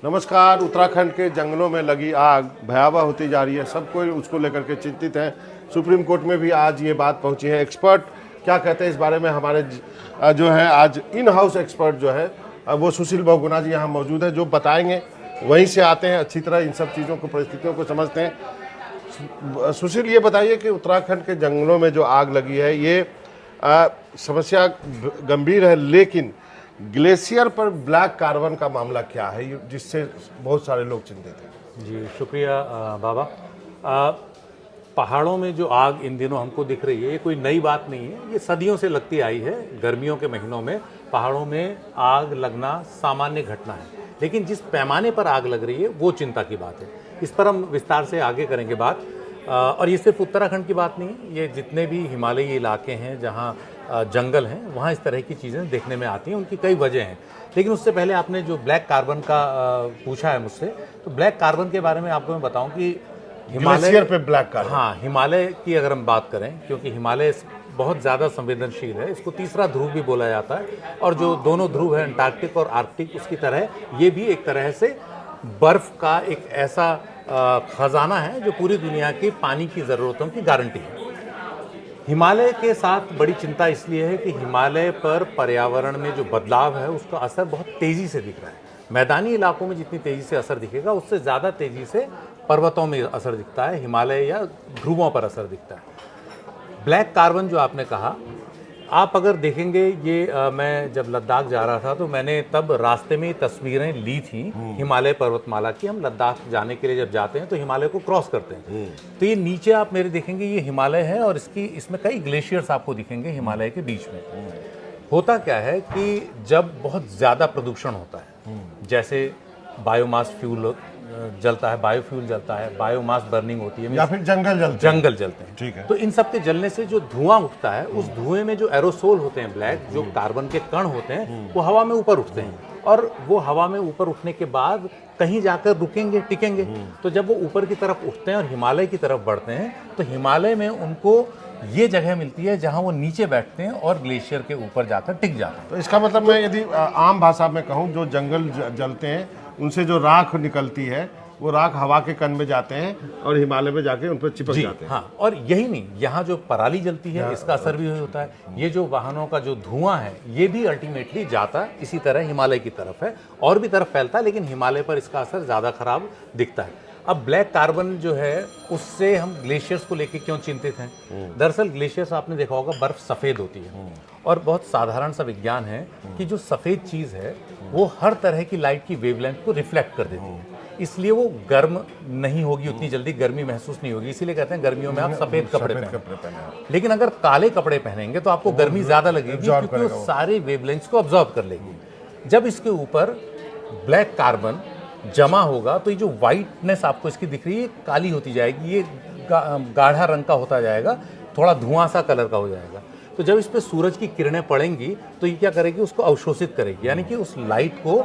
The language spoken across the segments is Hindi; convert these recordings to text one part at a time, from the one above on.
नमस्कार। उत्तराखंड के जंगलों में लगी आग भयावह होती जा रही है। सब कोई उसको लेकर के चिंतित है। सुप्रीम कोर्ट में भी आज ये बात पहुंची है। एक्सपर्ट क्या कहते हैं इस बारे में, हमारे जो है आज इन हाउस एक्सपर्ट जो है वो सुशील बहुगुणा जी यहाँ मौजूद है, जो बताएंगे। वहीं से आते हैं, अच्छी तरह इन सब चीज़ों को, परिस्थितियों को समझते हैं। सुशील, ये बताइए कि उत्तराखंड के जंगलों में जो आग लगी है ये समस्या गंभीर है, लेकिन ग्लेशियर पर ब्लैक कार्बन का मामला क्या है जिससे बहुत सारे लोग चिंतित हैं? जी शुक्रिया बाबा। पहाड़ों में जो आग इन दिनों हमको दिख रही है ये कोई नई बात नहीं है, ये सदियों से लगती आई है। गर्मियों के महीनों में पहाड़ों में आग लगना सामान्य घटना है, लेकिन जिस पैमाने पर आग लग रही है वो चिंता की बात है। इस पर हम विस्तार से आगे करेंगे बात। और ये सिर्फ उत्तराखंड की बात नहीं है, ये जितने भी हिमालयी इलाके हैं जहाँ जंगल हैं वहाँ इस तरह की चीज़ें देखने में आती हैं। उनकी कई वजह हैं, लेकिन उससे पहले आपने जो ब्लैक कार्बन का पूछा है मुझसे, तो ब्लैक कार्बन के बारे में आपको मैं बताऊं कि हिमालय पे ब्लैक कार्बन, हाँ, हिमालय की अगर हम बात करें, क्योंकि हिमालय बहुत ज़्यादा संवेदनशील है, इसको तीसरा ध्रुव भी बोला जाता है। और जो दोनों ध्रुव है अंटार्कटिक और आर्कटिक, उसकी तरह ये भी एक तरह से बर्फ़ का एक ऐसा खजाना है जो पूरी दुनिया की पानी की ज़रूरतों की गारंटी है। हिमालय के साथ बड़ी चिंता इसलिए है कि हिमालय पर पर्यावरण में जो बदलाव है उसका असर बहुत तेज़ी से दिख रहा है। मैदानी इलाकों में जितनी तेज़ी से असर दिखेगा उससे ज़्यादा तेज़ी से पर्वतों में असर दिखता है, हिमालय या ध्रुवों पर असर दिखता है। ब्लैक कार्बन जो आपने कहा, आप अगर देखेंगे ये मैं जब लद्दाख जा रहा था तो मैंने तब रास्ते में तस्वीरें ली थी हिमालय पर्वतमाला की। हम लद्दाख जाने के लिए जब जाते हैं तो हिमालय को क्रॉस करते हैं, तो ये नीचे आप मेरे देखेंगे ये हिमालय है और इसमें कई ग्लेशियर्स आपको दिखेंगे हिमालय के बीच में। होता क्या है कि जब बहुत ज़्यादा प्रदूषण होता है, जैसे बायोमास फ्यूल जलता है, बायोफ्यूल जलता है, बायोमास बर्निंग होती है, या फिर जंगल जलते हैं, ठीक है। तो इन सब के जलने से जो धुआं उठता है, उस धुएं में जो एरोसोल होते हैं ब्लैक, जो कार्बन के कण होते हैं, वो हवा में ऊपर उठते हैं। और वो हवा में ऊपर उठने के बाद कहीं जाकर रुकेंगे, टिकेंगे। तो जब वो ऊपर की तरफ उठते हैं और हिमालय की तरफ बढ़ते हैं, तो हिमालय में उनको ये जगह मिलती है जहां वो नीचे बैठते हैं और ग्लेशियर के ऊपर जाकर टिक जाते हैं। तो इसका मतलब मैं यदि आम भाषा में कहूँ, जो जंगल जलते हैं उनसे जो राख निकलती है वो राख हवा के कण में जाते हैं और हिमालय में जाके उन पर चिपक जाते हैं। हाँ, और यही नहीं, यहाँ जो पराली जलती है इसका असर भी होता है। ये जो वाहनों का जो धुआं है ये भी अल्टीमेटली जाता इसी तरह हिमालय की तरफ है, और भी तरफ फैलता है, लेकिन हिमालय पर इसका असर ज़्यादा खराब दिखता है। अब ब्लैक कार्बन जो है उससे हम ग्लेशियर्स को लेकर क्यों चिंतित हैं? दरअसल ग्लेशियर्स आपने देखा होगा, बर्फ सफ़ेद होती है और बहुत साधारण सा विज्ञान है कि जो सफ़ेद चीज़ है वो हर तरह की लाइट की वेवलेंथ को रिफ्लेक्ट कर देती है, इसलिए वो गर्म नहीं होगी, उतनी जल्दी गर्मी महसूस नहीं होगी। इसीलिए कहते हैं गर्मियों में आप सफ़ेद कपड़े पहनें। लेकिन अगर काले कपड़े पहनेंगे तो आपको गर्मी ज़्यादा लगेगी, क्योंकि वो सारे वेवलेंथ्स को ऑब्जॉर्व कर लेगी। जब इसके ऊपर ब्लैक कार्बन जमा होगा तो ये जो वाइटनेस आपको इसकी दिख रही है काली होती जाएगी, ये गाढ़ा रंग का होता जाएगा, थोड़ा धुआं सा कलर का हो जाएगा। तो जब इस पर सूरज की किरणें पड़ेंगी तो ये क्या करेगी, उसको अवशोषित करेगी, यानी कि उस लाइट को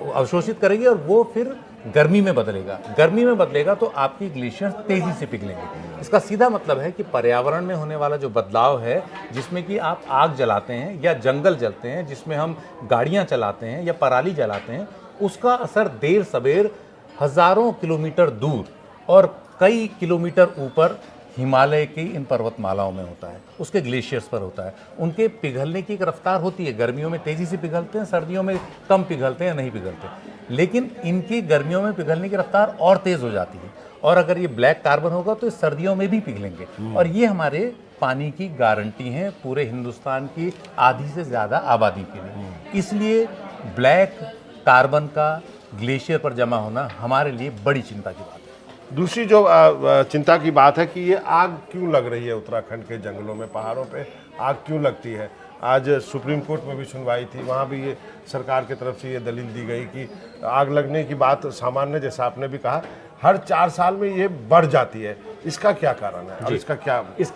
अवशोषित करेगी और वो फिर गर्मी में बदलेगा। गर्मी में बदलेगा तो आपकी ग्लेशियर्स तेज़ी से पिघलेंगे। इसका सीधा मतलब है कि पर्यावरण में होने वाला जो बदलाव है, जिसमें कि आप आग जलाते हैं या जंगल जलते हैं, जिसमें हम गाड़ियाँ चलाते हैं या पराली जलाते हैं, उसका असर देर सबेर हज़ारों किलोमीटर दूर और कई किलोमीटर ऊपर हिमालय की इन पर्वतमालाओं में होता है, उसके ग्लेशियर्स पर होता है। उनके पिघलने की एक रफ्तार होती है, गर्मियों में तेज़ी से पिघलते हैं, सर्दियों में कम पिघलते हैं, नहीं पिघलते। लेकिन इनकी गर्मियों में पिघलने की रफ्तार और तेज़ हो जाती है, और अगर ये ब्लैक कार्बन होगा तो सर्दियों में भी पिघलेंगे। और ये हमारे पानी की गारंटी है पूरे हिंदुस्तान की आधी से ज़्यादा आबादी के लिए। इसलिए ब्लैक कार्बन का ग्लेशियर पर जमा होना हमारे लिए बड़ी चिंता की बात है। दूसरी जो चिंता की बात है कि ये आग क्यों लग रही है उत्तराखंड के जंगलों में, पहाड़ों पे आग क्यों लगती है। आज सुप्रीम कोर्ट में भी सुनवाई थी, वहाँ भी ये सरकार की तरफ से ये दलील दी गई कि आग लगने की बात सामान्य, जैसा आपने भी कहा, हर 4 साल में ये बढ़ जाती है। इसका क्या कारण है और इसका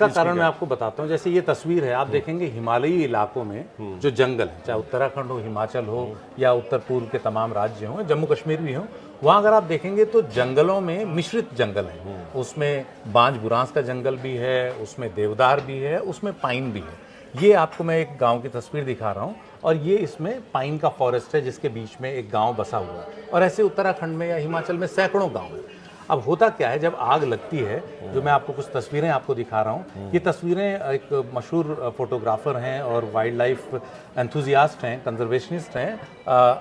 कारण मैं आपको बताता हूँ। जैसे ये तस्वीर है, आप देखेंगे हिमालयी इलाकों में जो जंगल है, चाहे उत्तराखंड हो, हिमाचल हो या उत्तर पूर्व के तमाम राज्य हों, जम्मू कश्मीर भी हो, वहाँ अगर आप देखेंगे तो जंगलों में मिश्रित जंगल है। उसमें बांज बुरांस का जंगल भी है, उसमें देवदार भी है, उसमें पाइन भी है। ये आपको मैं एक गांव की तस्वीर दिखा रहा हूँ और ये इसमें पाइन का फॉरेस्ट है जिसके बीच में एक गांव बसा हुआ है। और ऐसे उत्तराखंड में या हिमाचल में सैकड़ों गांव हैं। अब होता क्या है, जब आग लगती है, जो मैं आपको कुछ तस्वीरें आपको दिखा रहा हूँ, ये तस्वीरें एक मशहूर फोटोग्राफर हैं और वाइल्ड लाइफ एंथुजियास्ट हैं, कंजर्वेशनिस्ट हैं,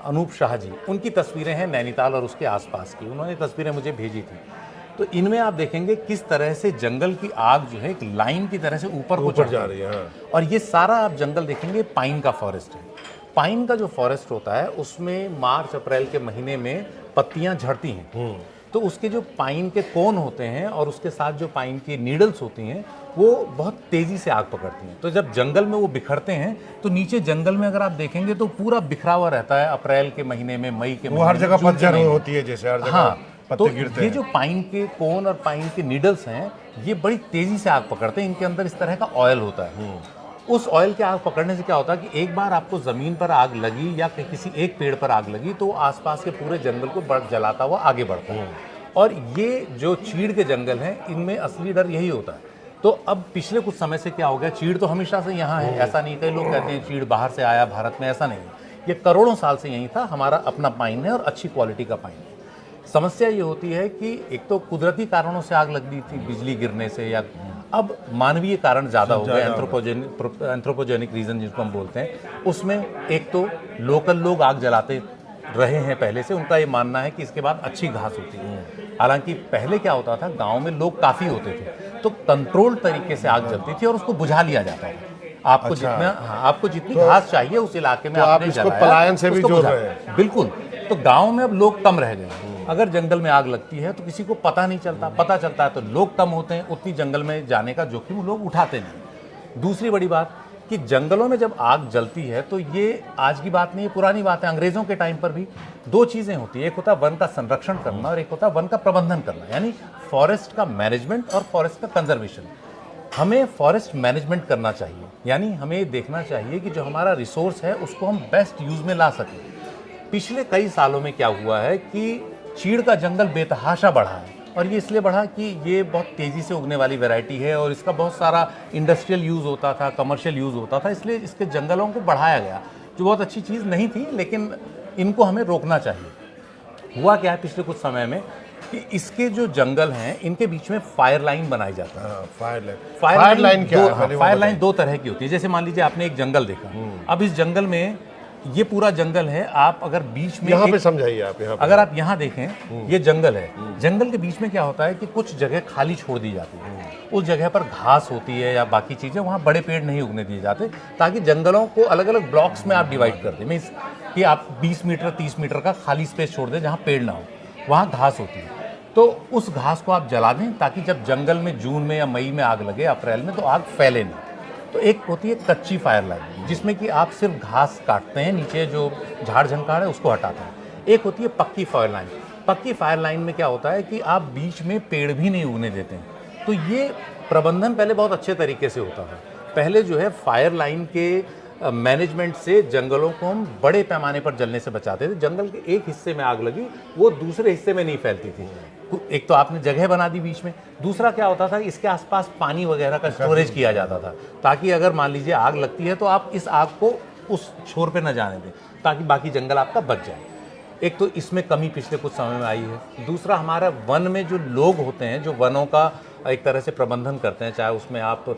अनूप शाह जी। उनकी तस्वीरें हैं नैनीताल और उसके आसपास की, उन्होंने तस्वीरें मुझे भेजी थी। तो इनमें आप देखेंगे किस तरह से जंगल की आग जो है एक लाइन की तरह से ऊपर को चढ़ जा रही है। हाँ। और ये सारा आप जंगल देखेंगे पाइन का फॉरेस्ट है। पाइन का जो फॉरेस्ट होता है उसमें मार्च अप्रैल के महीने में पत्तियां झड़ती हैं, तो उसके जो पाइन के कोन होते हैं और उसके साथ जो पाइन की नीडल्स होती हैं वो बहुत तेज़ी से आग पकड़ती हैं। तो जब जंगल में वो बिखरते हैं तो नीचे जंगल में अगर आप देखेंगे तो पूरा बिखरा हुआ रहता है अप्रैल के महीने में, मई के महीने में, हर जगह जून के पतझड़ महीने में। होती है, जैसे हर जगह हाँ, तो पत्ते गिरते ये हैं। जो पाइन के कोन और पाइन के नीडल्स हैं ये बड़ी तेज़ी से आग पकड़ते हैं। इनके अंदर इस तरह का ऑयल होता है। उस ऑयल के आग पकड़ने से क्या होता है कि एक बार आपको ज़मीन पर आग लगी या किसी एक पेड़ पर आग लगी तो आसपास के पूरे जंगल को जलाता हुआ आगे बढ़ता है। और ये जो चीड़ के जंगल हैं इनमें असली डर यही होता है। तो अब पिछले कुछ समय से क्या हो गया, चीड़ तो हमेशा से यहाँ है, ऐसा नहीं। कई लोग कहते हैं चीड़ बाहर से आया भारत में, ऐसा नहीं है। ये करोड़ों साल से यहीं था, हमारा अपना पाइन है और अच्छी क्वालिटी का पाइन है। समस्या ये होती है कि एक तो कुदरती कारणों से आग लग गई थी, बिजली गिरने से, या अब मानवीय कारण ज़्यादा हो गए, एंथ्रोपोजेनिक रीज़न जिसको हम बोलते हैं। उसमें एक तो लोकल लोग आग जलाते रहे हैं पहले से, उनका ये मानना है कि इसके बाद अच्छी घास होती है। हालांकि पहले क्या होता था, गांव में लोग काफ़ी होते थे तो कंट्रोल तरीके से आग जलती थी और उसको बुझा लिया जाता था। आपको जितना आपको जितनी घास चाहिए उस इलाके में आपने इसको जलाया, पलायन से भी उसको जोड़ बुझा- रहे हैं। बिल्कुल। तो गांव में अब लोग कम रह गए। अगर जंगल में आग लगती है तो किसी को पता नहीं चलता, पता चलता है तो लोग कम होते हैं, उतनी जंगल में जाने का जोखिम लोग उठाते नहीं। दूसरी बड़ी बात कि जंगलों में जब आग जलती है तो ये आज की बात नहीं है, पुरानी बात है। अंग्रेजों के टाइम पर भी दो चीज़ें होती है, एक होता है वन का संरक्षण करना और एक होता है वन का प्रबंधन करना, यानी फॉरेस्ट का मैनेजमेंट और फॉरेस्ट का कंजर्वेशन। हमें फॉरेस्ट मैनेजमेंट करना चाहिए, यानी हमें देखना चाहिए कि जो हमारा रिसोर्स है उसको हम बेस्ट यूज़ में ला सकें। पिछले कई सालों में क्या हुआ है कि चीड़ का जंगल बेतहाशा बढ़ा है, और ये इसलिए बढ़ा कि ये बहुत तेज़ी से उगने वाली वैरायटी है और इसका बहुत सारा इंडस्ट्रियल यूज़ होता था, कमर्शियल यूज़ होता था, इसलिए इसके जंगलों को बढ़ाया गया, जो बहुत अच्छी चीज़ नहीं थी, लेकिन इनको हमें रोकना चाहिए। हुआ क्या है पिछले कुछ समय में कि इसके जो जंगल हैं इनके बीच में फायर लाइन बनाई जाती है। फायर लाइन क्या है? फायर लाइन दो तरह की होती है। जैसे मान लीजिए आपने एक जंगल देखा, अब इस जंगल में ये पूरा जंगल है, आप अगर बीच में यहाँ पे समझाइए आप, यहाँ पे अगर आप यहाँ देखें ये जंगल है, जंगल के बीच में क्या होता है कि कुछ जगह खाली छोड़ दी जाती है, उस जगह पर घास होती है या बाकी चीज़ें, वहाँ बड़े पेड़ नहीं उगने दिए जाते, ताकि जंगलों को अलग अलग ब्लॉक्स में आप डिवाइड कर दें। मीन्स कि आप 20 मीटर 30 मीटर का खाली स्पेस छोड़ दें जहाँ पेड़ ना हो, वहाँ घास होती है, तो उस घास को आप जला दें ताकि जब जंगल में जून में या मई में आग लगे, अप्रैल में, तो आग फैले नहीं। तो एक होती है कच्ची फायर लाइन जिसमें कि आप सिर्फ घास काटते हैं, नीचे जो झाड़ झंकार है उसको हटाते हैं। एक होती है पक्की फायर लाइन। पक्की फायर लाइन में क्या होता है कि आप बीच में पेड़ भी नहीं उगने देते हैं। तो ये प्रबंधन पहले बहुत अच्छे तरीके से होता था। पहले जो है फायर लाइन के मैनेजमेंट से जंगलों को हम बड़े पैमाने पर जलने से बचाते थे। जंगल के एक हिस्से में आग लगी, वो दूसरे हिस्से में नहीं फैलती थी। एक तो आपने जगह बना दी बीच में, दूसरा क्या होता था इसके आसपास पानी वगैरह का स्टोरेज किया जाता था, ताकि अगर मान लीजिए आग लगती है तो आप इस आग को उस छोर पे न जाने दें, ताकि बाकी जंगल आपका बच जाए। एक तो इसमें कमी पिछले कुछ समय में आई है। दूसरा, हमारा वन में जो लोग होते हैं, जो वनों का एक तरह से प्रबंधन करते हैं, चाहे उसमें आप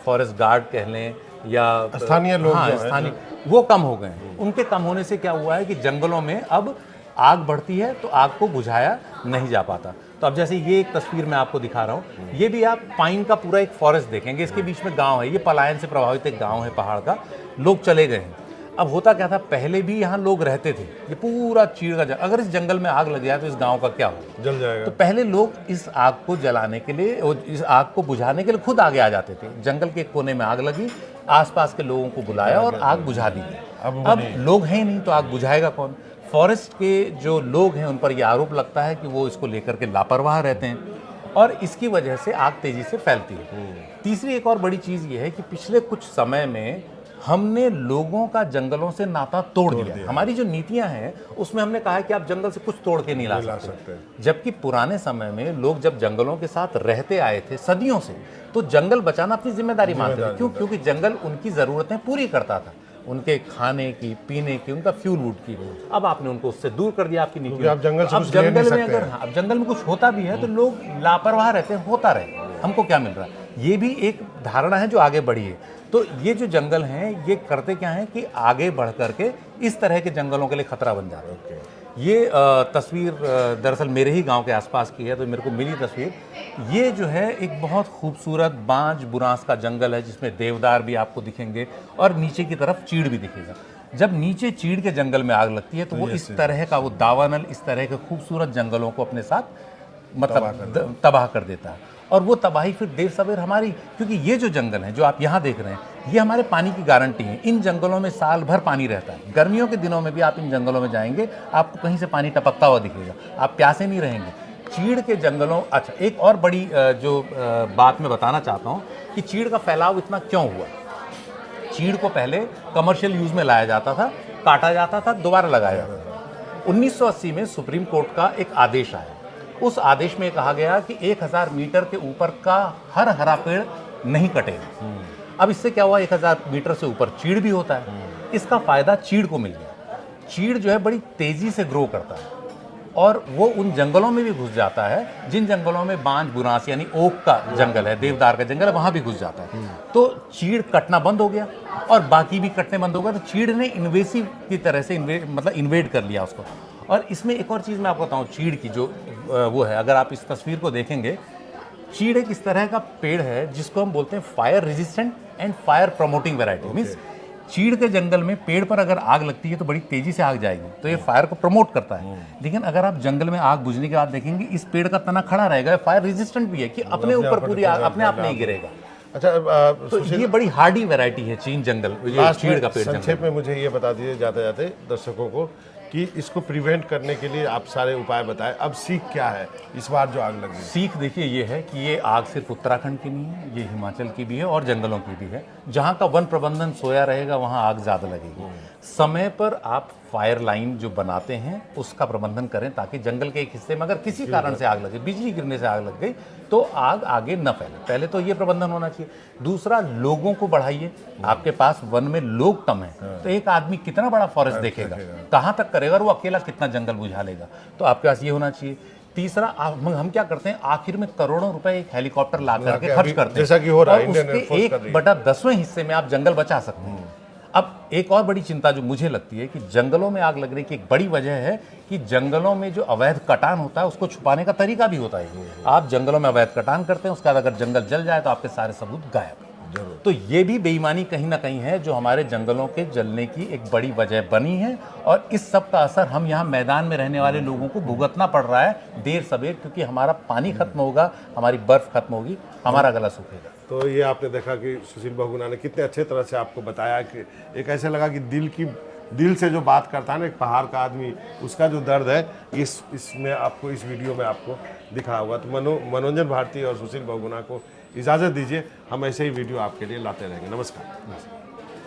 फॉरेस्ट गार्ड कह लें या स्थानीय लोग, हाँ, स्थानीय, वो कम हो गए हैं। उनके कम होने से क्या हुआ है कि जंगलों में अब आग बढ़ती है तो आग को बुझाया नहीं जा पाता। तो अब जैसे ये एक तस्वीर मैं आपको दिखा रहा हूँ, ये भी आप पाइन का पूरा एक फॉरेस्ट देखेंगे, इसके बीच में गांव है, ये पलायन से प्रभावित एक गांव है पहाड़ का, लोग चले गए हैं। अब होता क्या था, पहले भी यहाँ लोग रहते थे, ये पूरा चीड़ का जंगल, अगर इस जंगल में आग लग जाए तो इस गांव का क्या होगा, जल जाएगा। तो पहले लोग इस आग को जलाने के लिए और इस आग को बुझाने के लिए खुद आगे आ जाते थे। जंगल के एक कोने में आग लगी, आसपास के लोगों को बुलाया और आग बुझा दी। अब लोग हैं नहीं तो आग बुझाएगा कौन? फॉरेस्ट के जो लोग हैं उन पर यह आरोप लगता है कि वो इसको लेकर के लापरवाह रहते हैं और इसकी वजह से आग तेजी से फैलती है। तीसरी एक और बड़ी चीज़ ये है कि पिछले कुछ समय में हमने लोगों का जंगलों से नाता तोड़ दिया। हमारी जो नीतियां हैं उसमें हमने कहा है कि आप जंगल से कुछ तोड़ के नहीं ला सकते। जबकि पुराने समय में लोग जब जंगलों के साथ रहते आए थे सदियों से, तो जंगल बचाना अपनी जिम्मेदारी मानते थे। क्यों? क्योंकि जंगल उनकी ज़रूरतें पूरी करता था। उनके खाने की, पीने की, उनका फ्यूल वुड की। अब आपने उनको उससे दूर कर दिया आपकी नीति। आप जंगल से अब कुछ ले नहीं जंगल में सकते अगर अब जंगल में कुछ होता भी है तो लोग लापरवाह रहते हैं, होता रहे, हमको क्या मिल रहा है। ये भी एक धारणा है जो आगे बढ़ी है। तो ये जो जंगल हैं ये करते क्या है कि आगे बढ़ करके इस तरह के जंगलों के लिए खतरा बन जाते हैं। ये तस्वीर दरअसल मेरे ही गांव के आसपास की है, तो मेरे को मिली तस्वीर। ये जो है एक बहुत खूबसूरत बांज बुरांस का जंगल है जिसमें देवदार भी आपको दिखेंगे और नीचे की तरफ चीड़ भी दिखेगा। जब नीचे चीड़ के जंगल में आग लगती है तो वो इस तरह का वो दावानल इस तरह के खूबसूरत जंगलों को अपने साथ मतलब तबाह कर देता है। और वो तबाही फिर देर सवेर हमारी, क्योंकि ये जो जंगल हैं जो आप यहाँ देख रहे हैं ये हमारे पानी की गारंटी है। इन जंगलों में साल भर पानी रहता है। गर्मियों के दिनों में भी आप इन जंगलों में जाएंगे आपको कहीं से पानी टपकता हुआ दिखेगा, आप प्यासे नहीं रहेंगे। चीड़ के जंगलों, अच्छा एक और बड़ी जो बात मैं बताना चाहता हूँ कि चीड़ का फैलाव इतना क्यों हुआ। चीड़ को पहले कमर्शियल यूज में लाया जाता था, काटा जाता था, दोबारा लगाया जाता था। 1980 में सुप्रीम कोर्ट का एक आदेश आया। उस आदेश में कहा गया कि 1000 मीटर के ऊपर का हर हरा पेड़ नहीं कटेगा। अब इससे क्या हुआ, 1000 मीटर से ऊपर चीड़ भी होता है, इसका फायदा चीड़ को मिल गया। चीड़ जो है बड़ी तेजी से ग्रो करता है और वो उन जंगलों में भी घुस जाता है जिन जंगलों में बांज बुरांस यानी ओक का जंगल है, देवदार का जंगल है, वहां भी घुस जाता है। तो चीड़ कटना बंद हो गया और बाकी भी कटने बंद हो गया। तो चीड़ ने इन्वेसिव की तरह से इन्वेड कर लिया उसको। और इसमें एक और चीज़ मैं आपको बताऊं, चीड़ की जो वो है, अगर आप इस तस्वीर को देखेंगे, चीड़ एक इस तरह का पेड़ है जिसको हम बोलते हैं fire resistant and fire promoting variety. Means चीड़ के जंगल में पेड़ पर अगर आग लगती है तो बड़ी तेजी से आग जाएगी, तो ये फायर को प्रमोट करता है। लेकिन अगर आप जंगल में आग बुझने के बाद देखेंगे इस पेड़ का तना खड़ा रहेगा, फायर रेजिस्टेंट भी है कि अपने ऊपर पूरी आग अपने आप नहीं गिरेगा। अच्छा, तो ये बड़ी हार्डी वैरायटी है चीन जंगल, ये चीड़ का पेड़। संक्षेप में मुझे ये बता दीजिए जाते जाते दर्शकों को कि इसको प्रिवेंट करने के लिए आप सारे उपाय बताएं। अब सीख क्या है इस बार जो आग लगी? सीख देखिए ये है कि ये आग सिर्फ उत्तराखंड की नहीं है, ये हिमाचल की भी है और जंगलों की भी है। जहाँ का वन प्रबंधन सोया रहेगा वहाँ आग ज़्यादा लगेगी। समय पर आप फायर लाइन जो बनाते हैं उसका प्रबंधन करें ताकि जंगल के एक हिस्से में अगर किसी कारण से आग लगे, बिजली गिरने से आग लग गई, तो आग आगे न फैले। पहले तो ये प्रबंधन होना चाहिए। दूसरा, लोगों को बढ़ाइए। आपके पास वन में लोग कम हैं तो एक आदमी कितना बड़ा फॉरेस्ट देखेगा, कहाँ तक करेगा, और वो अकेला कितना जंगल बुझा लेगा। तो आपके पास ये होना चाहिए। तीसरा, हम क्या करते हैं, आखिर में करोड़ों रुपए एक हेलीकॉप्टर ला करके खर्च करते हैं, जैसा कि हो रहा है, और उसके 1/10वें हिस्से में आप जंगल बचा सकते हैं। अब एक और बड़ी चिंता जो मुझे लगती है कि जंगलों में आग लगने की एक बड़ी वजह है कि जंगलों में जो अवैध कटान होता है उसको छुपाने का तरीका भी होता है। आप जंगलों में अवैध कटान करते हैं, उसके बाद अगर जंगल जल जाए तो आपके सारे सबूत गायब। तो ये भी बेईमानी कहीं ना कहीं है जो हमारे जंगलों के जलने की एक बड़ी वजह बनी है, और इस सब का असर हम यहाँ मैदान में रहने वाले लोगों को भुगतना पड़ रहा है देर सवेर, क्योंकि हमारा पानी खत्म होगा, हमारी बर्फ खत्म होगी, हमारा गला सूखेगा। तो ये आपने देखा कि सुशील बहुगुणा ने कितने अच्छे तरह से आपको बताया कि एक ऐसे लगा कि दिल से जो बात करता है ना एक पहाड़ का आदमी, उसका जो दर्द है इसमें आपको इस वीडियो में आपको दिखा होगा। तो मनोरंजन भारती और सुशील बहुगुणा को इजाज़त दीजिए, हम ऐसे ही वीडियो आपके लिए लाते रहेंगे। नमस्कार।